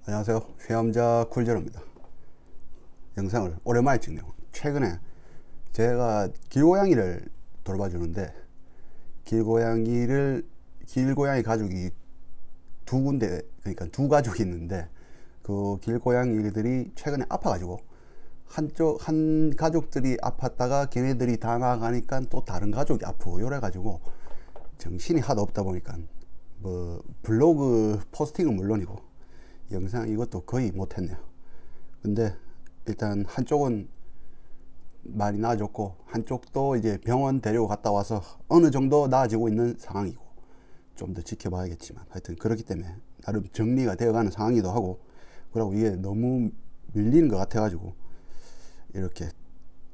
안녕하세요. 휘암자 쿨제로입니다. 영상을 오랜만에 찍네요. 최근에 제가 길고양이를 돌봐주는데 길고양이 가족이 두 군데, 그러니까 두 가족이 있는데 그 길고양이들이 최근에 아파가지고 한 가족들이 아팠다가 걔네들이 다 나가니까 또 다른 가족이 아프고 이래가지고 정신이 하도 없다 보니까 뭐 블로그 포스팅은 물론이고 영상 이것도 거의 못했네요. 근데 일단 한쪽은 많이 나아졌고 한쪽도 이제 병원 데리고 갔다 와서 어느 정도 나아지고 있는 상황이고 좀 더 지켜봐야겠지만 하여튼 그렇기 때문에 나름 정리가 되어가는 상황이기도 하고, 그리고 이게 너무 밀리는 것 같아 가지고 이렇게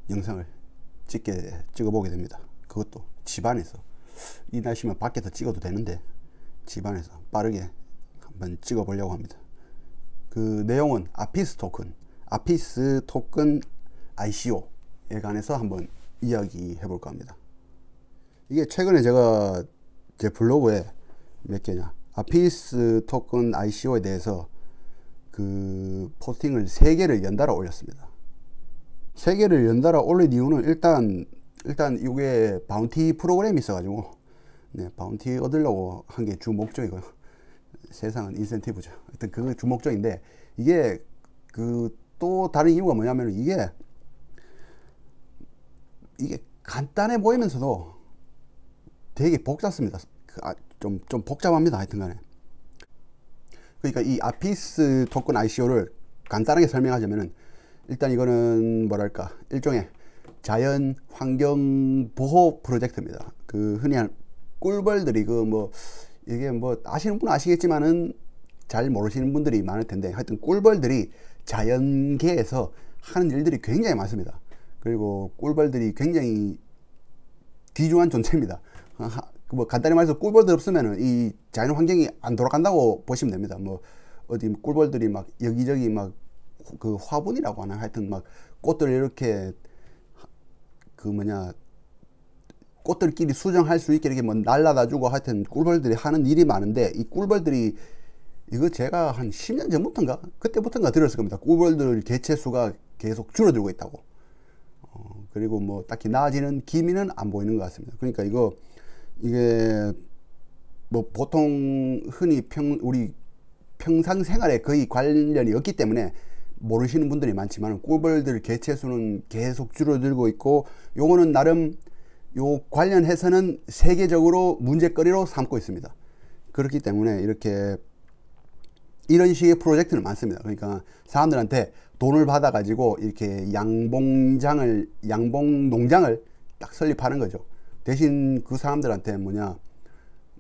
영상을 찍어보게 됩니다. 그것도 집안에서, 이 날씨면 밖에서 찍어도 되는데 집안에서 빠르게 한번 찍어 보려고 합니다. 그 내용은 아피스 토큰 ICO에 관해서 한번 이야기해 볼까 합니다. 이게 최근에 제가 제 블로그에 몇 개냐, 아피스 토큰 ICO에 대해서 그 포스팅을 3개를 연달아 올렸습니다. 3개를 연달아 올린 이유는 일단 이게 바운티 프로그램이 있어가지고, 네, 바운티 얻으려고 한 게 주 목적이고요. 세상은 인센티브죠. 하여튼 그게 주 목적인데, 이게 그 또 다른 이유가 뭐냐면 이게 간단해 보이면서도 되게 복잡습니다. 좀 복잡합니다. 하여튼 간에. 그러니까 이 아피스 토큰 ICO를 간단하게 설명하자면은, 일단 이거는 뭐랄까, 일종의 자연 환경 보호 프로젝트입니다. 그 흔히 꿀벌들이 이게 아시는 분은 아시겠지만은 잘 모르시는 분들이 많을 텐데, 하여튼 꿀벌들이 자연계에서 하는 일들이 굉장히 많습니다. 그리고 꿀벌들이 굉장히 귀중한 존재입니다. 간단히 말해서 꿀벌들 없으면은 이 자연 환경이 안 돌아간다고 보시면 됩니다. 어디 꿀벌들이 막 여기저기 그 화분이라고 하나, 하여튼 꽃들 이렇게 꽃들끼리 수정할 수 있게 이렇게 날라다 주고, 하여튼 꿀벌들이 하는 일이 많은데, 이 꿀벌들이, 이거 제가 한 10년 전부터인가 그때부터인가 들었을 겁니다. 꿀벌들 개체 수가 계속 줄어들고 있다고. 그리고 딱히 나아지는 기미는 안 보이는 것 같습니다. 그러니까 이게 보통 흔히 우리 평상 생활에 거의 관련이 없기 때문에 모르시는 분들이 많지만, 꿀벌들 개체 수는 계속 줄어들고 있고, 요거는 나름 요 관련해서는 세계적으로 문제거리로 삼고 있습니다. 그렇기 때문에 이런 식의 프로젝트는 많습니다. 그러니까 사람들한테 돈을 받아 가지고 이렇게 양봉 농장을 딱 설립하는 거죠. 대신 그 사람들한테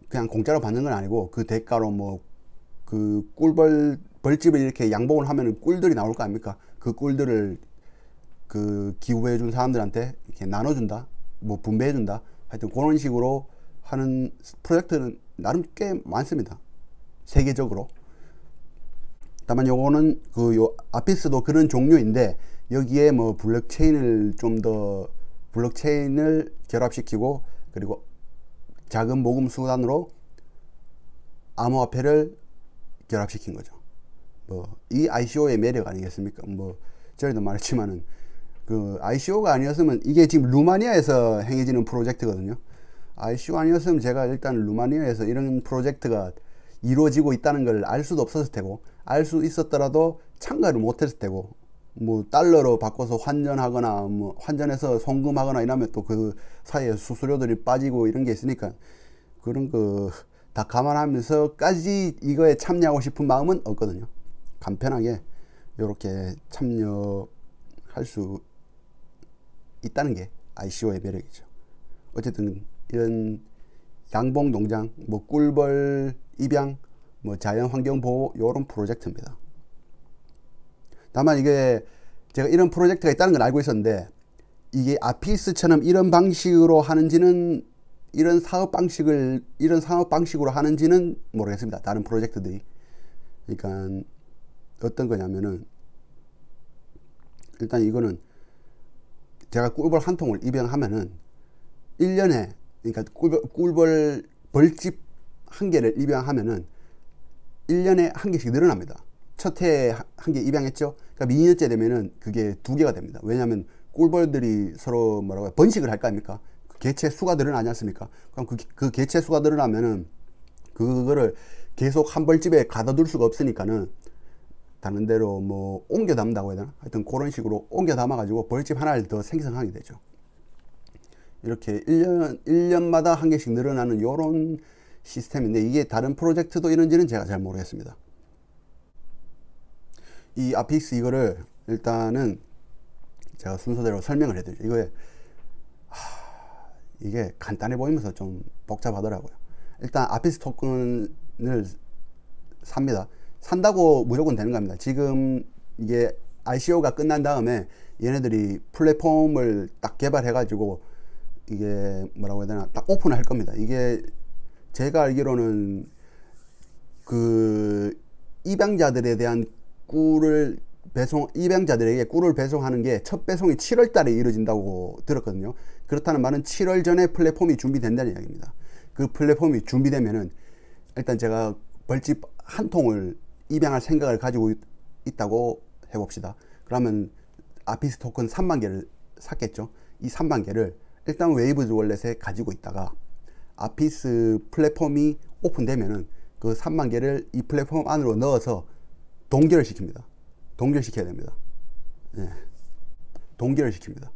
그냥 공짜로 받는 건 아니고, 그 대가로 그 벌집을 이렇게 양봉을 하면은 꿀들이 나올 거 아닙니까? 그 꿀들을 그 기부해 준 사람들한테 이렇게 나눠준다, 분배해준다, 하여튼 그런 식으로 하는 프로젝트는 나름 꽤 많습니다. 세계적으로. 다만 요거는 아피스도 그런 종류인데, 여기에 블록체인을 결합시키고, 그리고 자금 모금 수단으로 암호화폐를 결합시킨 거죠. 이 ICO의 매력 아니겠습니까? 저희도 말했지만은 그 ICO가 아니었으면, 이게 지금 루마니아에서 행해지는 프로젝트거든요. ICO 아니었으면 제가 일단 루마니아에서 이런 프로젝트가 이루어지고 있다는 걸 알 수도 없었을 테고, 알 수 있었더라도 참가를 못했을 테고, 달러로 바꿔서 환전하거나 환전해서 송금하거나 이러면 또 그 사이에 수수료들이 빠지고 이런 게 있으니까, 그런 거 다 감안하면서까지 이거에 참여하고 싶은 마음은 없거든요. 간편하게 이렇게 참여할 수 있다는 게 ICO의 매력이죠. 어쨌든 이런 양봉 농장, 꿀벌 입양, 자연 환경 보호, 요런 프로젝트입니다. 다만 이게 제가 이런 프로젝트가 있다는 걸 알고 있었는데, 이게 아피스처럼 이런 방식으로 하는지는, 이런 사업 방식으로 하는지는 모르겠습니다. 다른 프로젝트들이. 그러니까 어떤 거냐면은, 일단 이거는 제가 꿀벌 한 통을 입양하면은 1년에, 그러니까 벌집 한 개를 입양하면은 1년에 한 개씩 늘어납니다. 첫 해에 한 개 입양했죠. 그러니까 2년째 되면은 그게 2개가 됩니다. 왜냐하면 꿀벌들이 서로 뭐라고 번식을 할 거 아닙니까? 그 개체 수가 늘어나지 않습니까? 그럼 그 개체 수가 늘어나면은 그거를 계속 한 벌집에 가둬둘 수가 없으니까는 다른 데로 뭐 옮겨 담는다고 해야 되나? 하여튼 그런 식으로 옮겨 담아 가지고 벌집 하나를 더 생성하게 되죠. 이렇게 1년마다 한 개씩 늘어나는 요런 시스템인데, 이게 다른 프로젝트도 이런지는 제가 잘 모르겠습니다. 이 아피스 이거를 일단은 제가 순서대로 설명을 해드리죠. 이게 간단해 보이면서 좀 복잡하더라고요. 일단 아피스 토큰을 삽니다. 산다고 무조건 되는 겁니다. 지금 이게 ICO가 끝난 다음에 얘네들이 플랫폼을 딱 개발해 가지고 이게 뭐라고 해야 되나 딱 오픈을 할 겁니다. 이게 제가 알기로는 그 입양자들에 대한 꿀을 입양자들에게 꿀을 배송하는 게 첫 배송이 7월 달에 이루어진다고 들었거든요. 그렇다는 말은 7월 전에 플랫폼이 준비된다는 이야기입니다. 그 플랫폼이 준비되면은 일단 제가 벌집 한 통을 입양할 생각을 가지고 있다고 해봅시다. 그러면 아피스 토큰 3만 개를 샀겠죠. 이 3만 개를 일단 웨이브즈 월렛에 가지고 있다가 아피스 플랫폼이 오픈되면은 그 3만 개를 이 플랫폼 안으로 넣어서 동결을 시킵니다. 동결시켜야 됩니다. 예. 동결을 시킵니다.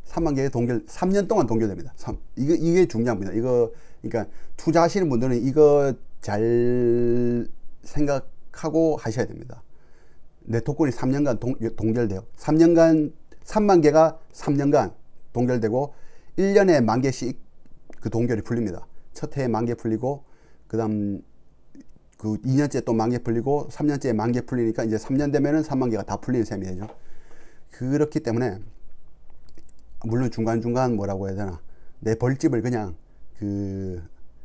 3만 개의 동결, 3년 동안 동결됩니다. 이게 중요합니다. 그러니까 투자하시는 분들은 이거 잘 생각하고 하셔야 됩니다. 내 토큰이 3년간 동결돼요. 3년간, 3만 개가 3년간 동결되고 1년에 1만 개씩 그 동결이 풀립니다. 첫 해에 1만 개 풀리고, 그 다음 그 2년째 또 1만 개 풀리고, 3년째 1만 개 풀리니까 이제 3년 되면은 3만 개가 다 풀리는 셈이 되죠. 그렇기 때문에 물론 중간중간 뭐라고 해야 되나, 내 벌집을 그냥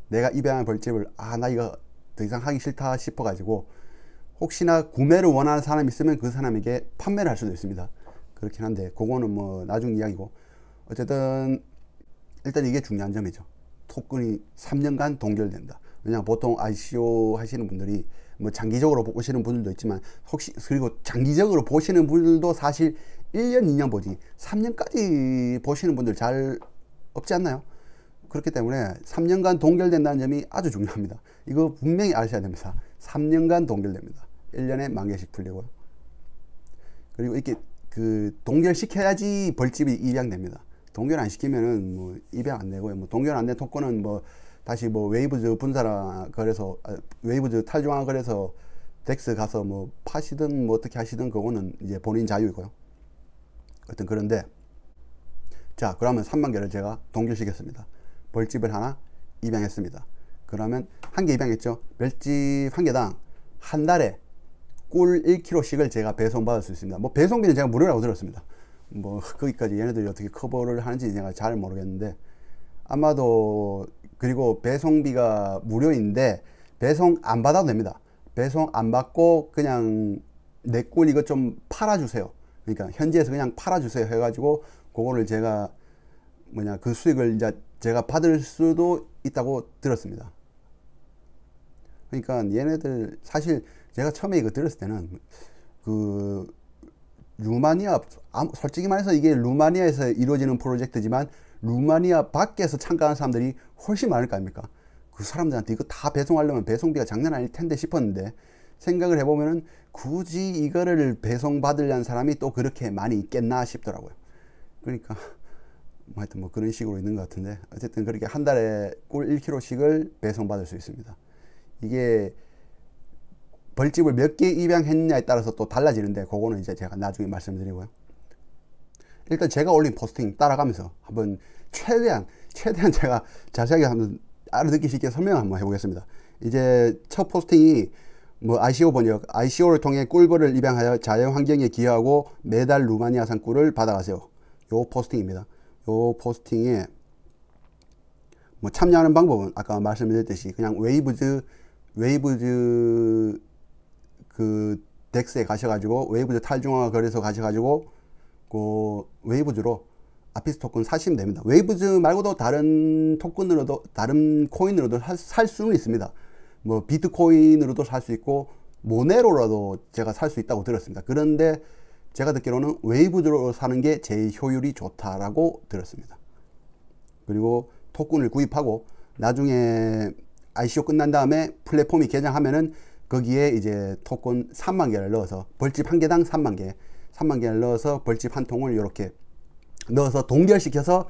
내가 입양한 벌집을 나 이거 더 이상 하기 싫다 싶어 가지고 혹시나 구매를 원하는 사람이 있으면 그 사람에게 판매를 할 수도 있습니다. 그렇긴 한데 그거는 뭐 나중 이야기고, 어쨌든 일단 이게 중요한 점이죠. 토큰이 3년간 동결된다. 왜냐하면 보통 ICO 하시는 분들이 뭐 장기적으로 보시는 분들도 있지만, 그리고 장기적으로 보시는 분들도 사실 1년, 2년 보지 3년까지 보시는 분들 잘 없지 않나요? 그렇기 때문에 3년간 동결된다는 점이 아주 중요합니다. 이거 분명히 아셔야 됩니다. 3년간 동결됩니다. 1년에 1만 개씩 풀리고요. 그리고 이렇게 동결시켜야지 벌집이 입양됩니다. 동결 안 시키면은 뭐 입양 안 되고요. 뭐 동결 안 된 토큰은 뭐 다시 뭐 웨이브즈 분사라 그래서 웨이브즈 탈중앙 그래서 덱스 가서 뭐 파시든 뭐 어떻게 하시든 그거는 이제 본인 자유이고요. 하여튼 그런데, 자, 그러면 3만 개를 제가 동결시켰습니다. 벌집을 하나 입양했습니다. 그러면 한 개 입양했죠. 벌집 한 개당 한 달에 꿀 1kg씩을 제가 배송받을 수 있습니다. 뭐 배송비는 제가 무료라고 들었습니다. 뭐 거기까지 얘네들이 어떻게 커버를 하는지 제가 잘 모르겠는데, 아마도, 그리고 배송비가 무료인데 배송 안 받아도 됩니다. 배송 안 받고 그냥 내 꿀 이것 좀 팔아주세요. 그러니까 현지에서 그냥 팔아주세요 해가지고 그거를 제가 그 수익을 이제 제가 받을 수도 있다고 들었습니다. 그러니까 얘네들 사실 제가 처음에 이거 들었을 때는 루마니아, 솔직히 말해서 이게 루마니아에서 이루어지는 프로젝트지만 루마니아 밖에서 참가하는 사람들이 훨씬 많을 거 아닙니까? 그 사람들한테 이거 다 배송하려면 배송비가 장난 아닐 텐데 싶었는데, 생각을 해보면은 굳이 이거를 배송받으려는 사람이 또 그렇게 많이 있겠나 싶더라고요. 그러니까 하여튼 뭐 그런 식으로 있는 것 같은데, 어쨌든 그렇게 한 달에 꿀 1kg씩을 배송받을 수 있습니다. 이게 벌집을 몇 개 입양했냐에 따라서 또 달라지는데 그거는 이제 제가 나중에 말씀드리고요. 일단 제가 올린 포스팅 따라가면서 한번 최대한 제가 자세하게 한번 알아듣기 쉽게 설명 한번 해보겠습니다. 이제 첫 포스팅이 뭐 ICO 번역, ICO를 통해 꿀벌을 입양하여 자연 환경에 기여하고 매달 루마니아산 꿀을 받아가세요. 요 포스팅입니다. 요 포스팅에 뭐 참여하는 방법은 아까 말씀드렸듯이 그냥 웨이브즈 그 덱스에 가셔가지고 웨이브즈 탈중앙화 거래소 가셔가지고 그 웨이브즈로 아피스 토큰 사시면 됩니다. 웨이브즈 말고도 다른 토큰으로도, 다른 코인으로도 살 수는 있습니다. 뭐 비트코인으로도 살 수 있고 모네로라도 제가 살 수 있다고 들었습니다. 그런데 제가 듣기로는 웨이브로 사는 게 제일 효율이 좋다라고 들었습니다. 그리고 토큰을 구입하고 나중에 ICO 끝난 다음에 플랫폼이 개장하면은 거기에 이제 토큰 3만 개를 넣어서 벌집 한 개당 3만 개를 넣어서 벌집 한 통을 이렇게 넣어서 동결시켜서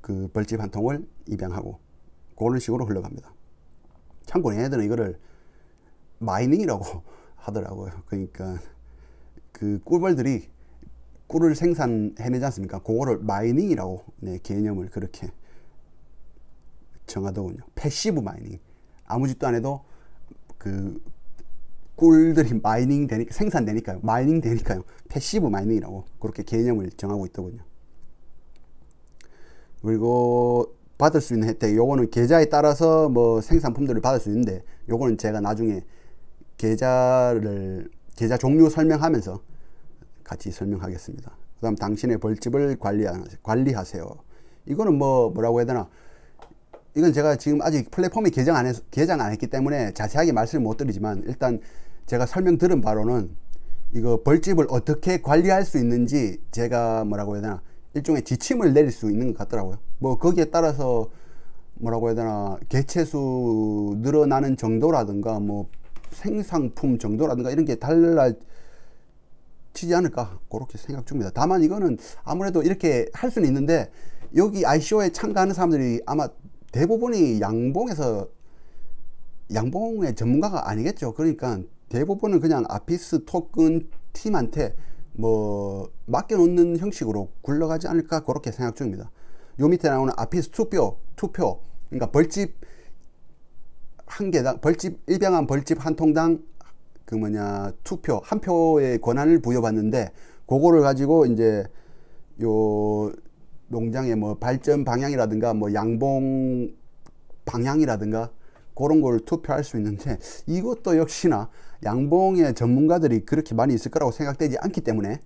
그 벌집 한 통을 입양하고 그런 식으로 흘러갑니다. 참고로 얘네들은 이거를 마이닝이라고 하더라고요. 그러니까 그 꿀벌들이 꿀을 생산해내지 않습니까? 그거를 마이닝이라고 네, 개념을 그렇게 정하더군요. 패시브 마이닝. 아무 짓도 안 해도 그 꿀들이 마이닝 되니까, 생산되니까요. 마이닝 되니까요. 패시브 마이닝이라고 그렇게 개념을 정하고 있더군요. 그리고 받을 수 있는 혜택, 요거는 계좌에 따라서 뭐 생산품들을 받을 수 있는데, 요거는 제가 나중에 계좌 종류 설명하면서 같이 설명하겠습니다. 그 다음 당신의 벌집을 관리하세요. 이거는 뭐라고 해야 되나, 이건 제가 지금 아직 플랫폼이 개장 안 했기 때문에 자세하게 말씀을 못 드리지만, 일단 제가 설명 들은 바로는 이거 벌집을 어떻게 관리할 수 있는지 제가 뭐라고 해야 되나, 일종의 지침을 내릴 수 있는 것 같더라고요. 뭐 거기에 따라서 뭐라고 해야 되나, 개체수 늘어나는 정도라든가 뭐 생산품 정도라든가 이런 게 달라지지 않을까 그렇게 생각 중입니다. 다만 이거는 아무래도 이렇게 할 수는 있는데, 여기 ICO에 참가하는 사람들이 아마 대부분이 양봉의 전문가가 아니겠죠. 그러니까 대부분은 그냥 아피스 토큰 팀한테 뭐 맡겨놓는 형식으로 굴러가지 않을까 그렇게 생각 중입니다. 요 밑에 나오는 아피스 투표, 그러니까 벌집 한 개당, 입양한 벌집 한 통당 그 투표 한 표의 권한을 부여받는데, 그거를 가지고 이제 요 농장의 뭐 발전 방향이라든가 뭐 양봉 방향이라든가 그런 걸 투표할 수 있는데, 이것도 역시나 양봉의 전문가들이 그렇게 많이 있을 거라고 생각되지 않기 때문에,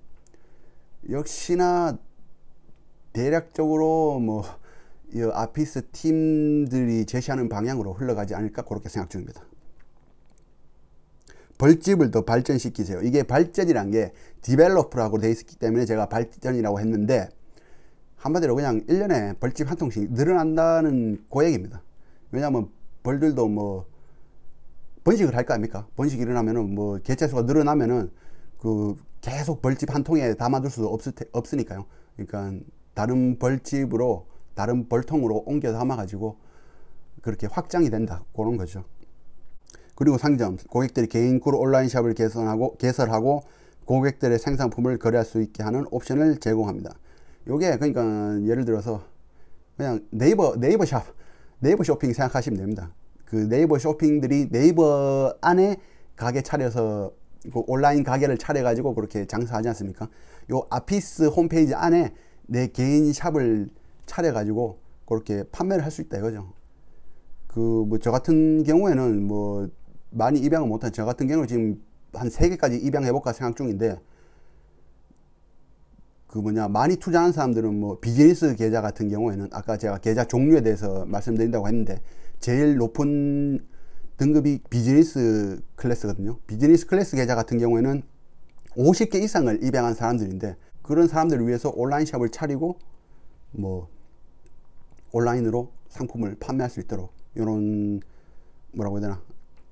역시나 대략적으로 뭐 이 아피스 팀들이 제시하는 방향으로 흘러가지 않을까 그렇게 생각 중입니다. 벌집을 더 발전시키세요. 이게 발전이란 게 디벨로퍼라고 되어 있기 때문에 제가 발전이라고 했는데, 한마디로 그냥 1년에 벌집 한 통씩 늘어난다는 고액입니다. 왜냐하면 벌들도 뭐 번식을 할 거 아닙니까? 번식이 일어나면은 뭐 개체수가 늘어나면은 그 계속 벌집 한 통에 담아둘 수 없으니까요. 그러니까 다른 벌집으로, 다른 벌통으로 옮겨 담아 가지고 그렇게 확장이 된다, 그런 거죠. 그리고 상점, 고객들이 개인 꿀 온라인 샵을 개설하고 고객들의 생산품을 거래할 수 있게 하는 옵션을 제공합니다. 요게 그러니까 예를 들어서 그냥 네이버 쇼핑 생각하시면 됩니다. 그 네이버 쇼핑들이 네이버 안에 가게 차려서 그 온라인 가게를 차려 가지고 그렇게 장사하지 않습니까? 요 아피스 홈페이지 안에 내 개인 샵을 차려 가지고 그렇게 판매를 할 수 있다 이거죠. 그 뭐 저 같은 경우에는 뭐 많이 입양을 못한 저 같은 경우는 지금 한 3개까지 입양해 볼까 생각 중인데, 그 많이 투자한 사람들은 뭐 비즈니스 계좌 같은 경우에는 아까 제가 계좌 종류에 대해서 말씀드린다고 했는데, 제일 높은 등급이 비즈니스 클래스거든요. 비즈니스 클래스 계좌 같은 경우에는 50개 이상을 입양한 사람들인데, 그런 사람들을 위해서 온라인 샵을 차리고 뭐 온라인으로 상품을 판매할 수 있도록 이런 뭐라고 해야 되나,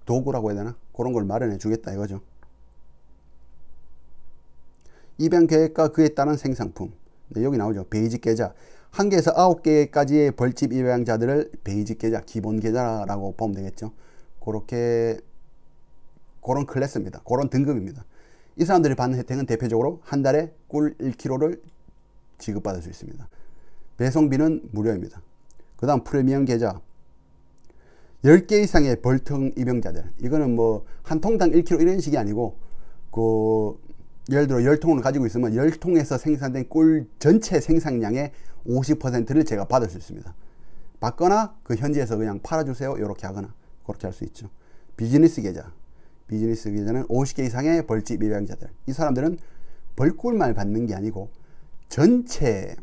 도구라고 해야 되나, 그런 걸 마련해 주겠다 이거죠. 입양 계획과 그에 따른 생산품. 네, 여기 나오죠. 베이직 계좌. 1개에서 9개까지의 벌집 입양자들을 베이직 계좌, 기본 계좌라고 보면 되겠죠. 그렇게 그런 클래스입니다. 그런 등급입니다. 이 사람들이 받는 혜택은 대표적으로 한 달에 꿀 1kg를 지급받을 수 있습니다. 배송비는 무료입니다. 그 다음 프리미엄 계좌. 10개 이상의 벌통 입양자들. 이거는 뭐 한 통당 1kg 이런 식이 아니고, 그 예를 들어 10통을 가지고 있으면 10통에서 생산된 꿀 전체 생산량의 50%를 제가 받을 수 있습니다. 받거나 그 현지에서 그냥 팔아주세요 이렇게 하거나 그렇게 할 수 있죠. 비즈니스 계좌. 비즈니스 계좌는 50개 이상의 벌집 입양자들. 이 사람들은 벌꿀만 받는 게 아니고 전체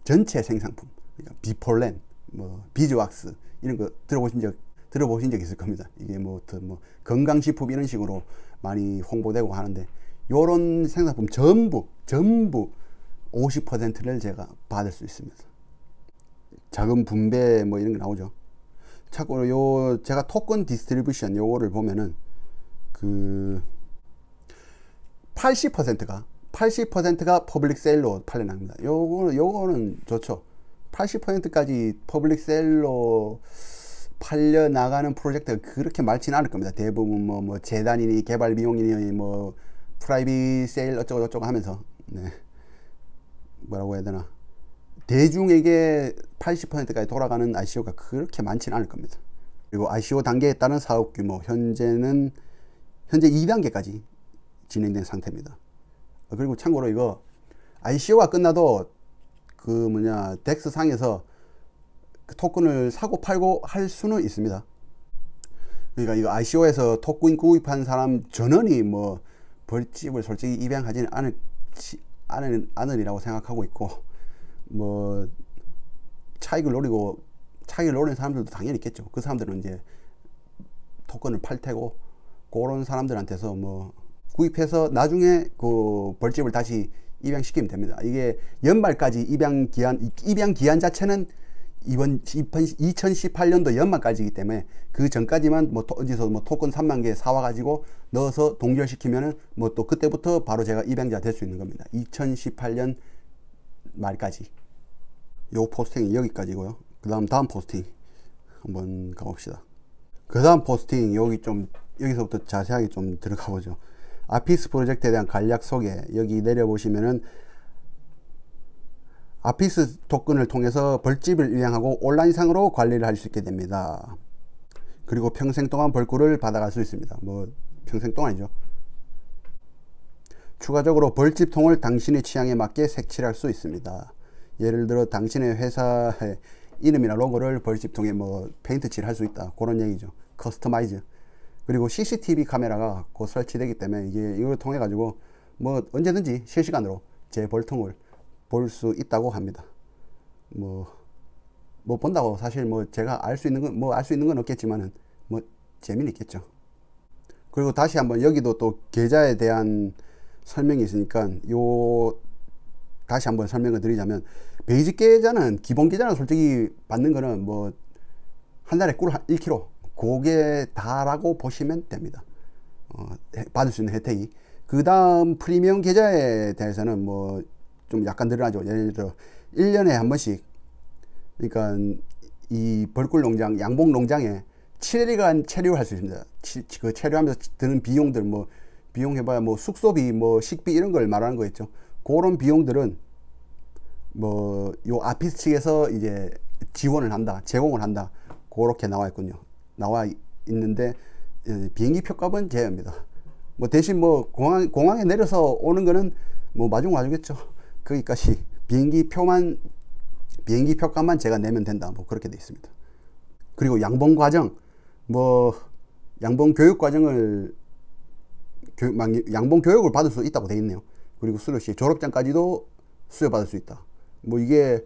생산품, 그러니까 비폴렌, 뭐 비즈왁스 이런 거 들어보신 적 들어보신 적 있을 겁니다. 이게 뭐 건강식품 이런 식으로 많이 홍보되고 하는데, 요런 생산품 전부 50%를 제가 받을 수 있습니다. 자금 분배 뭐 이런 게 나오죠. 참고로 요 제가 토큰 디스트리뷰션 요거를 보면은 그 80%가 퍼블릭 세일로 팔려납니다. 요거는 좋죠. 80%까지 퍼블릭 세일로 팔려 나가는 프로젝트가 그렇게 많지는 않을 겁니다. 대부분 뭐 재단이니 개발 비용이니 뭐 프라이빗 세일 어쩌고 저쩌고 하면서, 네, 뭐라고 해야 되나, 대중에게 80%까지 돌아가는 ICO가 그렇게 많지는 않을 겁니다. 그리고 ICO 단계에 따른 사업 규모, 현재 2단계까지 진행된 상태입니다. 그리고 참고로 이거 ICO가 끝나도 덱스 상에서 그 토큰을 사고 팔고 할 수는 있습니다. 그러니까 이거 ICO에서 토큰 구입한 사람 전원이 뭐 벌집을 솔직히 입양하지는 않으리라고 생각하고 있고, 뭐 차익을 노리는 사람들도 당연히 있겠죠. 그 사람들은 이제 토큰을 팔 테고, 그런 사람들한테서 뭐 구입해서 나중에 그 벌집을 다시 입양시키면 됩니다. 이게 연말까지 입양 기한 자체는 이번 2018년도 연말까지이기 때문에, 그 전까지만 뭐 어디서 뭐 토큰 3만 개 사와 가지고 넣어서 동결시키면은 뭐 또 그때부터 바로 제가 입양자 될 수 있는 겁니다. 2018년 말까지. 요 포스팅이 여기까지고요. 다음 포스팅 한번 가봅시다. 그 다음 포스팅 여기서부터 자세하게 좀 들어가 보죠. 아피스 프로젝트에 대한 간략 소개. 여기 내려보시면은 아피스 토큰을 통해서 벌집을 입양하고 온라인상으로 관리를 할 수 있게 됩니다. 그리고 평생 동안 벌꿀을 받아갈 수 있습니다. 뭐 평생 동안이죠. 추가적으로 벌집통을 당신의 취향에 맞게 색칠할 수 있습니다. 예를 들어 당신의 회사의 이름이나 로고를 벌집통에 뭐 페인트 칠할 수 있다, 그런 얘기죠. 커스터마이즈. 그리고 CCTV 카메라가 곧 설치되기 때문에 이걸 통해 가지고 뭐 언제든지 실시간으로 제 벌통을 볼 수 있다고 합니다. 뭐 본다고 사실 뭐 제가 알 수 있는 건 없겠지만은 뭐 재미는 있겠죠. 그리고 다시 한번 여기도 또 계좌에 대한 설명이 있으니까 다시 한번 설명을 드리자면, 베이직 계좌는, 기본 계좌는 솔직히 받는 거는 뭐 한 달에 꿀 1kg 그게 다라고 보시면 됩니다. 받을 수 있는 혜택이. 그 다음 프리미엄 계좌에 대해서는 뭐 좀 약간 늘어나죠. 예를 들어 1년에 한 번씩, 그러니까 이 벌꿀 농장, 양봉 농장에 7일간 체류할 수 있습니다. 그 체류하면서 드는 비용들, 뭐 비용 해봐야 뭐 숙소비, 뭐 식비 이런 걸 말하는 거겠죠. 그런 비용들은 뭐 요 아피스 측에서 이제 지원을 한다, 제공을 한다, 그렇게 나와 있는데, 비행기 표값은 제외입니다. 뭐 대신 뭐 공항에 내려서 오는 거는 뭐 마중와주겠죠. 거기까지 비행기 표값만 제가 내면 된다, 뭐 그렇게 돼 있습니다. 그리고 양봉 과정, 뭐 양봉 교육 과정을 양봉 교육을 받을 수 있다고 돼 있네요. 그리고 수료시 졸업장까지도 수여받을 수 있다. 뭐 이게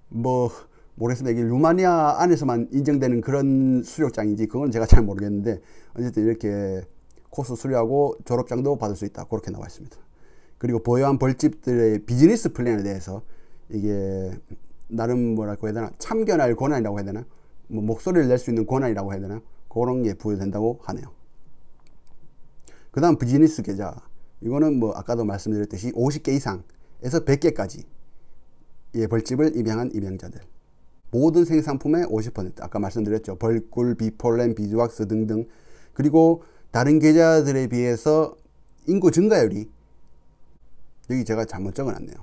뭐 모르겠습니다. 이게 루마니아 안에서만 인정되는 그런 수료장인지 그건 제가 잘 모르겠는데, 어쨌든 이렇게 코스 수료하고 졸업장도 받을 수 있다, 그렇게 나와 있습니다. 그리고 보유한 벌집들의 비즈니스 플랜에 대해서 이게 나름 뭐라고 해야 되나, 참견할 권한이라고 해야 되나, 뭐 목소리를 낼 수 있는 권한이라고 해야 되나, 그런 게 부여된다고 하네요. 그 다음 비즈니스 계좌, 이거는 뭐 아까도 말씀드렸듯이 50개 이상에서 100개까지 의 벌집을 입양한 입양자들, 모든 생산품의 50%, 아까 말씀드렸죠. 벌꿀, 비폴렌, 비즈왁스 등등. 그리고 다른 계좌들에 비해서 인구 증가율이, 여기 제가 잘못 적어놨네요.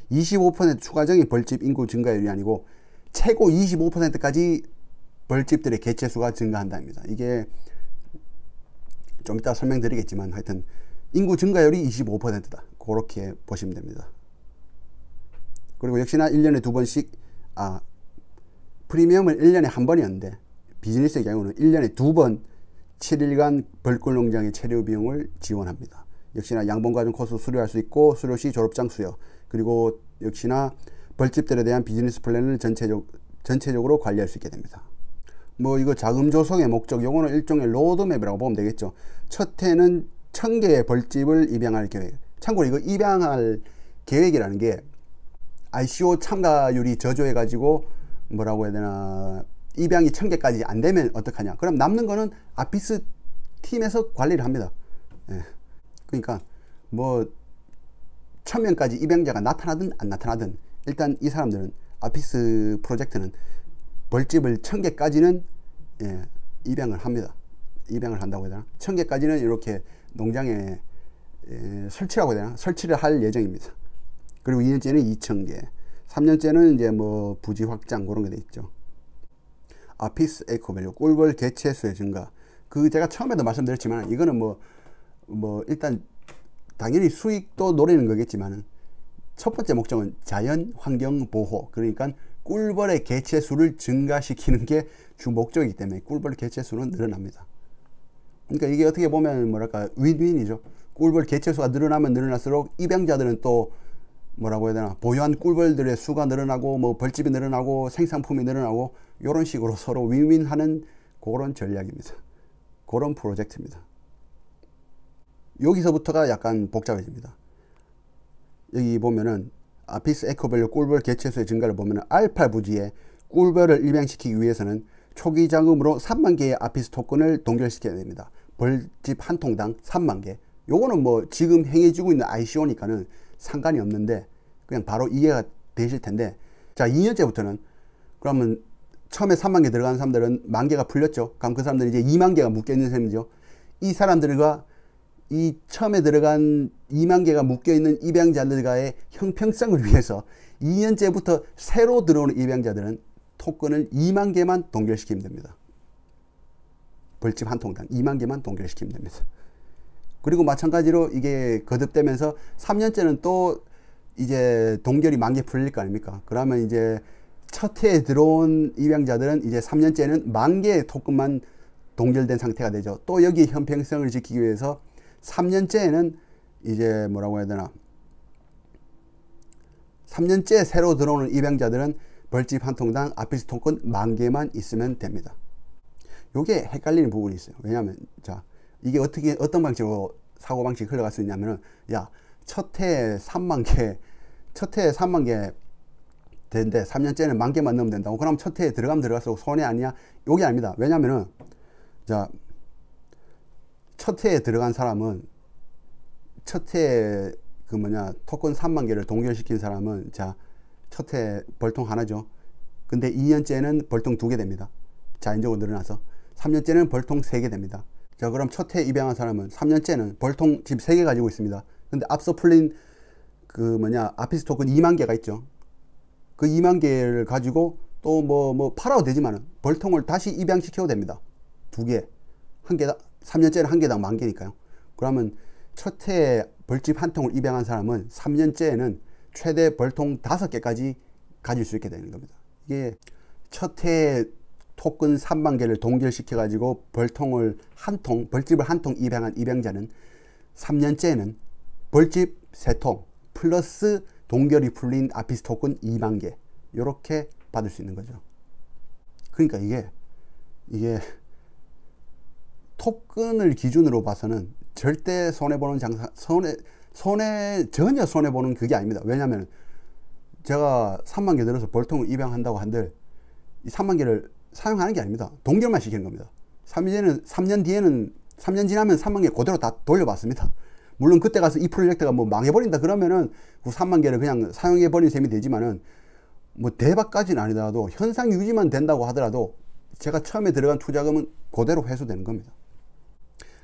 25% 추가적인 벌집 인구 증가율이 아니고 최고 25%까지 벌집들의 개체수가 증가한답니다. 이게 좀 이따 설명드리겠지만 하여튼 인구 증가율이 25%다, 그렇게 보시면 됩니다. 그리고 역시나 1년에 2번씩, 프리미엄은 1년에 한 번이었는데 비즈니스의 경우는 1년에 2번 7일간 벌꿀 농장의 체류 비용을 지원합니다. 역시나 양봉과정 코스 수료할 수 있고, 수료시 졸업장 수여, 그리고 역시나 벌집들에 대한 비즈니스 플랜을 전체적으로 관리할 수 있게 됩니다. 뭐 이거 자금 조성의 목적, 요거는 일종의 로드맵이라고 보면 되겠죠. 첫 해는 1000개의 벌집을 입양할 계획. 참고로 이거 입양할 계획이라는 게 ICO 참가율이 저조해 가지고 뭐라고 해야 되나, 입양이 1000개까지 안 되면 어떡하냐. 그럼 남는 거는 아피스 팀에서 관리를 합니다. 예. 그러니까 뭐 1000명까지 입양자가 나타나든 안 나타나든 일단 이 사람들은, 아피스 프로젝트는 벌집을 1000개까지는 예, 입양을 합니다. 입양을 한다고 해야 되나? 1000개까지는 이렇게 농장에 설치라고 해야 되나? 설치를 할 예정입니다. 그리고 2년째는 2000개, 3년째는 이제 뭐 부지 확장 그런 게 돼 있죠. 아피스 에코밸류, 꿀벌 개체 수의 증가. 그 제가 처음에도 말씀드렸지만 이거는 뭐 일단 당연히 수익도 노리는 거겠지만은 첫 번째 목적은 자연 환경 보호, 그러니까 꿀벌의 개체 수를 증가시키는 게 주 목적이기 때문에 꿀벌 개체 수는 늘어납니다. 그러니까 이게 어떻게 보면 뭐랄까 윈윈이죠. 꿀벌 개체 수가 늘어나면 늘어날수록 입양자들은 또 뭐라고 해야 되나, 보유한 꿀벌들의 수가 늘어나고 뭐 벌집이 늘어나고 생산품이 늘어나고 이런 식으로 서로 윈윈하는 그런 전략입니다. 그런 프로젝트입니다. 여기서부터가 약간 복잡해집니다. 여기 보면은 아피스 에코밸류 꿀벌 개체수의 증가를 보면은 알파 부지에 꿀벌을 입양시키기 위해서는 초기 자금으로 3만 개의 아피스 토큰을 동결시켜야 됩니다. 벌집 한 통당 3만 개. 요거는 뭐 지금 행해지고 있는 ICO니까는 상관이 없는데 그냥 바로 이해가 되실 텐데, 자 2년째부터는 그러면 처음에 3만 개 들어간 사람들은 만 개가 풀렸죠. 그럼 그 사람들은 이제 2만 개가 묶여 있는 셈이죠. 이 사람들과 이 처음에 들어간 2만 개가 묶여 있는 입양자들과의 형평성을 위해서 2년째부터 새로 들어오는 입양자들은 토큰을 2만 개만 동결시키면 됩니다. 벌집 한 통당 2만 개만 동결시키면 됩니다. 그리고 마찬가지로 이게 거듭되면서 3년째는 또 이제 동결이 만 개 풀릴 거 아닙니까? 그러면 이제 첫 해에 들어온 입양자들은 이제 3년째는 만 개의 토큰만 동결된 상태가 되죠. 또 여기 형평성을 지키기 위해서 3년째에는 이제 뭐라고 해야 되나, 3년째 새로 들어오는 입양자들은 벌집 한 통당 아피스 토큰 만 개만 있으면 됩니다. 요게 헷갈리는 부분이 있어요. 왜냐하면 자 이게 어떤 방식으로 사고방식이 흘러갈 수 있냐면은, 야 첫 해에 3만 개 되는데 3년째는 만 개만 넣으면 된다고. 그럼 첫 해에 들어가면 들어갈수록 손해 아니야? 요게 아닙니다. 왜냐면은 자 첫 해에 들어간 사람은, 첫 해에 그 뭐냐 토큰 3만 개를 동결시킨 사람은 자 첫 해 벌통 하나죠. 근데 2년째는 벌통 2개 됩니다. 자연적으로 늘어나서 3년째는 벌통 3개 됩니다. 자 그럼 첫 해 입양한 사람은 3년째는 벌통 지금 3개 가지고 있습니다. 근데 앞서 풀린 그 뭐냐 아피스 토큰 2만 개가 있죠. 그 2만 개를 가지고 또 뭐 팔아도 되지만은 벌통을 다시 입양시켜도 됩니다. 2개, 한 개당 3년째는 한 개당 만 개니까요. 그러면 첫 해에 벌집 한 통을 입양한 사람은 3년째에는 최대 벌통 5개까지 가질 수 있게 되는 겁니다. 이게 첫 해에 토큰 3만 개를 동결시켜 가지고 벌집을 한 통 입양한 입양자는 3년째에는 벌집 3통 플러스 동결이 풀린 아피스 토큰 2만 개 이렇게 받을 수 있는 거죠. 그러니까 이게 토큰을 기준으로 봐서는 절대 손해보는 장사, 전혀 손해보는 그게 아닙니다. 왜냐하면 제가 3만 개 들어서 벌통을 입양한다고 한들 이 3만 개를 사용하는 게 아닙니다. 동결만 시키는 겁니다. 3년 지나면 3만 개 그대로 다 돌려받습니다. 물론 그때 가서 이 프로젝트가 뭐 망해버린다 그러면은 그 3만 개를 그냥 사용해버린 셈이 되지만은 뭐 대박까지는 아니더라도 현상 유지만 된다고 하더라도 제가 처음에 들어간 투자금은 그대로 회수되는 겁니다.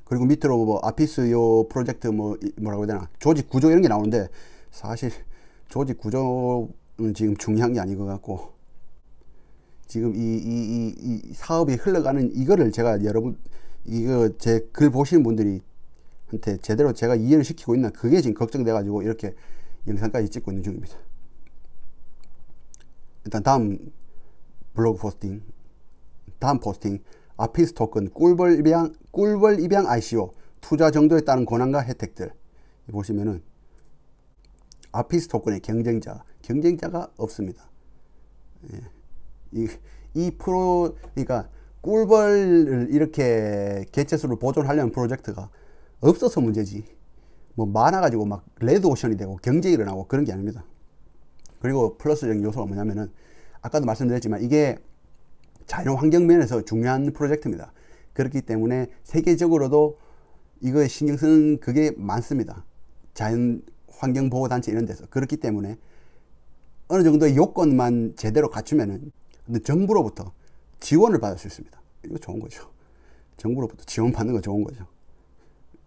그리고 밑으로 뭐 아피스 요 프로젝트 뭐라고 해야 되나 조직 구조 이런 게 나오는데, 사실 조직 구조는 지금 중요한 게 아닌 것 같고, 지금 이 사업이 흘러가는 이거를 제가 여러분 이거 제 글 보시는 분들이 한테 제대로 제가 이해를 시키고 있나, 그게 지금 걱정돼 가지고 이렇게 영상까지 찍고 있는 중입니다. 일단 다음 블로그 포스팅, 다음 포스팅, 아피스 토큰 꿀벌 입양 ICO 투자 정도에 따른 권한과 혜택들. 보시면은 아피스 토큰의 경쟁자가 없습니다. 예. 그러니까 꿀벌을 이렇게 개체수를 보존하려는 프로젝트가 없어서 문제지, 뭐 많아가지고 막 레드오션이 되고 경제 일어나고 그런 게 아닙니다. 그리고 플러스적인 요소가 뭐냐면은 아까도 말씀드렸지만 이게 자연 환경 면에서 중요한 프로젝트입니다. 그렇기 때문에 세계적으로도 이거에 신경 쓰는 그게 많습니다. 자연 환경 보호 단체 이런 데서. 그렇기 때문에 어느 정도의 요건만 제대로 갖추면은 정부로부터 지원을 받을 수 있습니다. 이거 좋은 거죠. 정부로부터 지원 받는 거 좋은 거죠.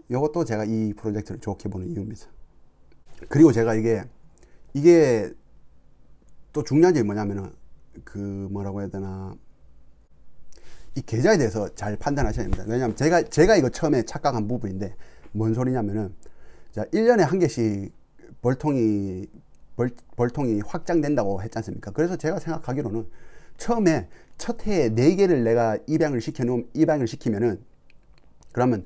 이것도 제가 이 프로젝트를 좋게 보는 이유입니다. 그리고 제가 이게 또 중요한 점이 뭐냐면은 그 뭐라고 해야 되나, 이 계좌에 대해서 잘 판단하셔야 됩니다. 왜냐하면 제가 이거 처음에 착각한 부분인데 뭔 소리냐면은, 자, 1년에 한 개씩 벌통이 확장된다고 했지 않습니까? 그래서 제가 생각하기로는 처음에 첫 해에 4개를 내가 입양을 시키면은, 그러면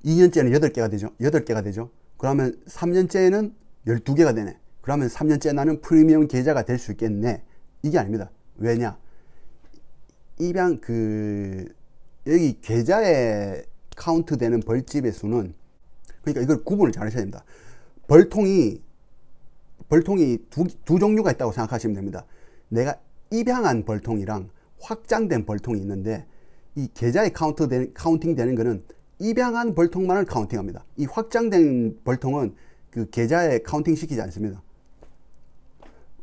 2년째는 8개가 되죠. 8개가 되죠. 그러면 3년째는 12개가 되네. 그러면 3년째 나는 프리미엄 계좌가 될 수 있겠네. 이게 아닙니다. 왜냐? 여기 계좌에 카운트 되는 벌집의 수는, 그러니까 이걸 구분을 잘 하셔야 됩니다. 벌통이 두 종류가 있다고 생각하시면 됩니다. 내가 입양한 벌통이랑 확장된 벌통이 있는데, 이 계좌에 카운팅 되는 거는 입양한 벌통만을 카운팅합니다. 이 확장된 벌통은 그 계좌에 카운팅 시키지 않습니다.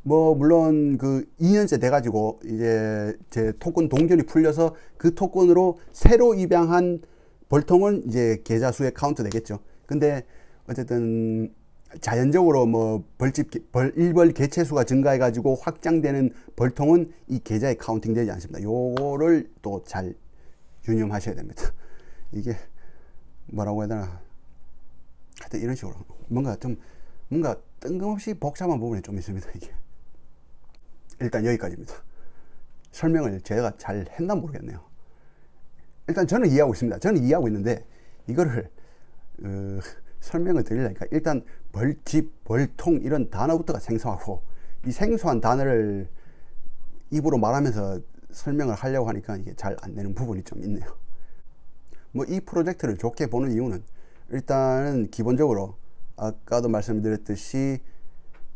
뭐 물론 그 2년째 돼가지고 이제 제 토큰 동전이 풀려서 그 토큰으로 새로 입양한 벌통은 이제 계좌 수에 카운트 되겠죠. 근데 어쨌든 자연적으로 뭐 일벌 개체수가 증가해가지고 확장되는 벌통은 이 계좌에 카운팅 되지 않습니다. 요거를 또 잘 유념하셔야 됩니다. 이게 뭐라고 해야 되나, 하여튼 이런 식으로 뭔가 뜬금없이 복잡한 부분이 좀 있습니다. 이게 일단 여기까지입니다. 설명을 제가 잘 했나 모르겠네요. 일단 저는 이해하고 있습니다. 저는 이해하고 있는데 이거를 설명을 드리려니까 일단 벌집, 벌통 이런 단어부터가 생소하고, 이 생소한 단어를 입으로 말하면서 설명을 하려고 하니까 이게 잘 안 되는 부분이 좀 있네요. 뭐 이 프로젝트를 좋게 보는 이유는 일단은 기본적으로 아까도 말씀드렸듯이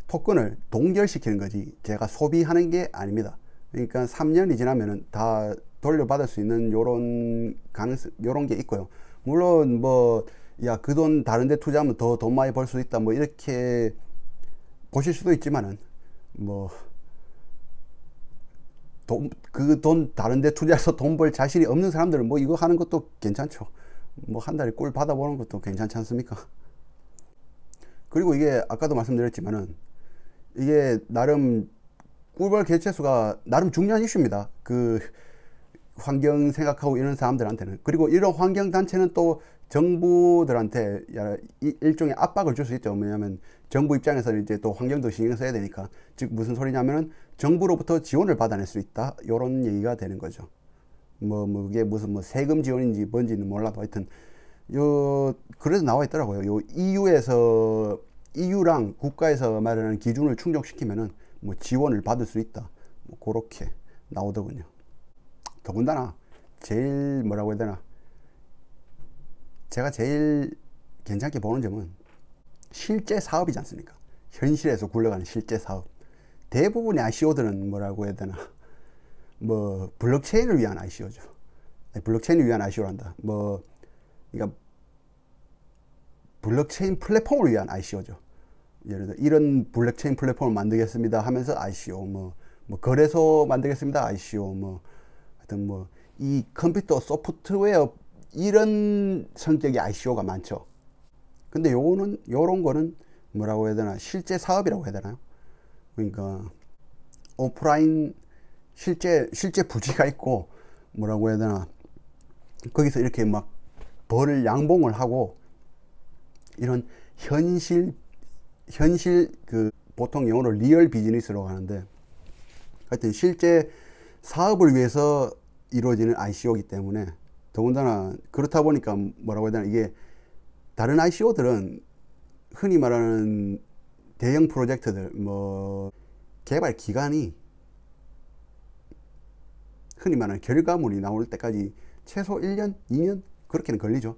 토큰을 동결시키는 거지 제가 소비하는 게 아닙니다. 그러니까 3년이 지나면은 다 돌려받을 수 있는 요런 가능성, 요런 게 있고요. 물론 뭐 야, 그 돈 다른 데 투자하면 더 돈 많이 벌 수 있다 뭐 이렇게 보실 수도 있지만은, 뭐 그 돈 다른 데 투자해서 돈 벌 자신이 없는 사람들은 뭐 이거 하는 것도 괜찮죠. 뭐 한 달에 꿀 받아보는 것도 괜찮지 않습니까? 그리고 이게 아까도 말씀드렸지만은 이게 나름 꿀벌 개체수가 나름 중요한 이슈입니다. 그 환경 생각하고 이런 사람들한테는. 그리고 이런 환경 단체는 또 정부들한테 일종의 압박을 줄 수 있죠. 왜냐하면 정부 입장에서는 이제 또 환경도 신경 써야 되니까. 즉 무슨 소리냐면은 정부로부터 지원을 받아낼 수 있다, 이런 얘기가 되는 거죠. 뭐 그게 무슨 뭐 세금 지원인지 뭔지는 몰라도 하여튼 그래도 나와 있더라고요. 요 EU랑 국가에서 마련하는 기준을 충족시키면은 뭐 지원을 받을 수 있다, 뭐 그렇게 나오더군요. 더군다나 제일 뭐라고 해야 되나, 제가 제일 괜찮게 보는 점은 실제 사업이지 않습니까? 현실에서 굴러가는 실제 사업. 대부분의 ICO들은 뭐라고 해야 되나, 뭐 블록체인을 위한 ICO죠. 블록체인을 위한 ICO란다. 뭐 그러니까 블록체인 플랫폼을 위한 ICO죠. 예를 들어 이런 블록체인 플랫폼을 만들겠습니다 하면서 ICO, 뭐 거래소 만들겠습니다 ICO, 뭐 하여튼 뭐 이 컴퓨터 소프트웨어 이런 성격의 ICO가 많죠. 근데 요런 거는 뭐라고 해야 되나, 실제 사업이라고 해야 되나요? 그러니까 오프라인 실제 부지가 있고, 뭐라고 해야 되나, 거기서 이렇게 막 벌을 양봉을 하고, 이런 현실 그 보통 영어로 리얼 비즈니스라고 하는데, 하여튼 실제 사업을 위해서 이루어지는 ICO이기 때문에, 더군다나 그렇다 보니까 뭐라고 해야 되나, 이게 다른 ICO들은 흔히 말하는 대형 프로젝트들, 뭐 개발 기간이 흔히 말하는 결과물이 나올 때까지 최소 1년, 2년 그렇게는 걸리죠.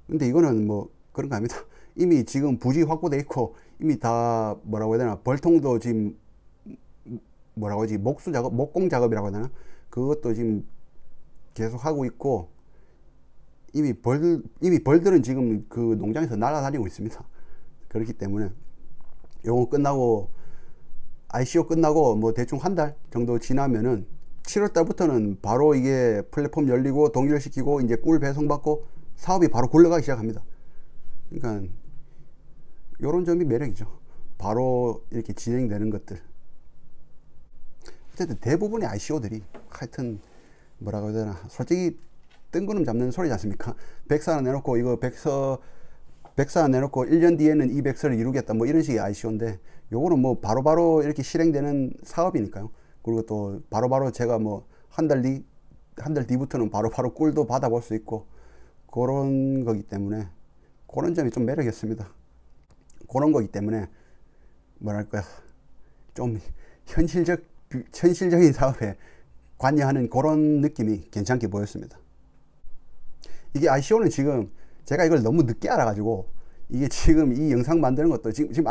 근데 이거는 뭐 그런 거 아닙니다. 이미 지금 부지 확보돼 있고 이미 다 뭐라고 해야 되나, 벌통도 지금 뭐라고 하지, 목수 작업, 목공 작업이라고 해야 되나, 그것도 지금 계속 하고 있고, 이미 벌들은 지금 그 농장에서 날아다니고 있습니다. 그렇기 때문에 요거 끝나고, ICO 끝나고 뭐 대충 한 달 정도 지나면은 7월 달부터는 바로 이게 플랫폼 열리고 동일시키고 이제 꿀 배송받고 사업이 바로 굴러가기 시작합니다. 그러니까 요런 점이 매력이죠. 바로 이렇게 진행되는 것들. 어쨌든 대부분의 ICO들이 하여튼 뭐라고 해야 되나, 솔직히 뜬구름 잡는 소리지 않습니까? 100사 하나 내놓고 이거 100사 하나 내놓고 1년 뒤에는 200사를 이루겠다 뭐 이런 식의 ICO인데, 요거는 뭐 바로바로 이렇게 실행되는 사업이니까요. 그리고 또 바로바로 제가 뭐 한 달 뒤부터는 바로바로 꿀도 받아볼 수 있고 그런 거기 때문에, 그런 점이 좀 매력이었습니다. 그런 거기 때문에 뭐랄까, 좀 현실적인 사업에 관여하는 그런 느낌이 괜찮게 보였습니다. 이게 ICO는 지금 제가 이걸 너무 늦게 알아가지고, 이게 지금 이 영상 만드는 것도 지금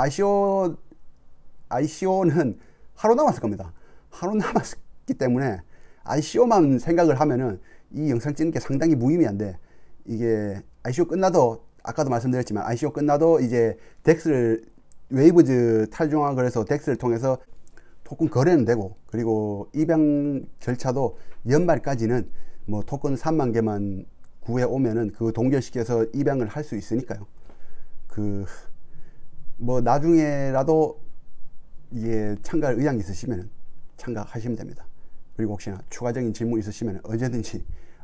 ICO는 하루 남았을 겁니다. 하루 남았기 때문에 ICO만 생각을 하면은 이 영상 찍는 게 상당히 무의미한데, 이게 ICO 끝나도, 아까도 말씀드렸지만 ICO 끝나도 이제 덱스를, 웨이브즈 탈중앙 거래소 덱스를 통해서 토큰 거래는 되고, 그리고 입양 절차도 연말까지는 뭐 토큰 3만 개만 구해 오면은 그 동결시켜서 입양을 할 수 있으니까요. 그 뭐 나중에라도 이게 참가할 의향이 있으시면은 참가하시면 됩니다. 그리고 혹시나 추가적인 질문 있으시면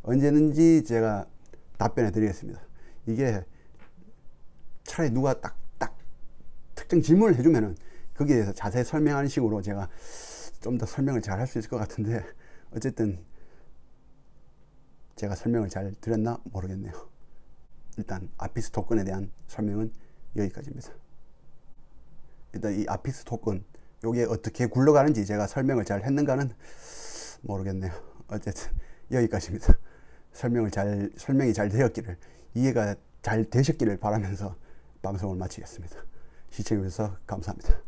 언제든지 제가 답변해 드리겠습니다. 이게 차라리 누가 딱 특정 질문을 해주면은 거기에 대해서 자세히 설명하는 식으로 제가 좀 더 설명을 잘 할 수 있을 것 같은데, 어쨌든 제가 설명을 잘 드렸나 모르겠네요. 일단 아피스 토큰에 대한 설명은 여기까지입니다. 일단 이 아피스 토큰 요게 어떻게 굴러가는지 제가 설명을 잘 했는가는 모르겠네요. 어쨌든 여기까지입니다. 설명이 잘 되었기를, 이해가 잘 되셨기를 바라면서 방송을 마치겠습니다. 시청해 주셔서 감사합니다.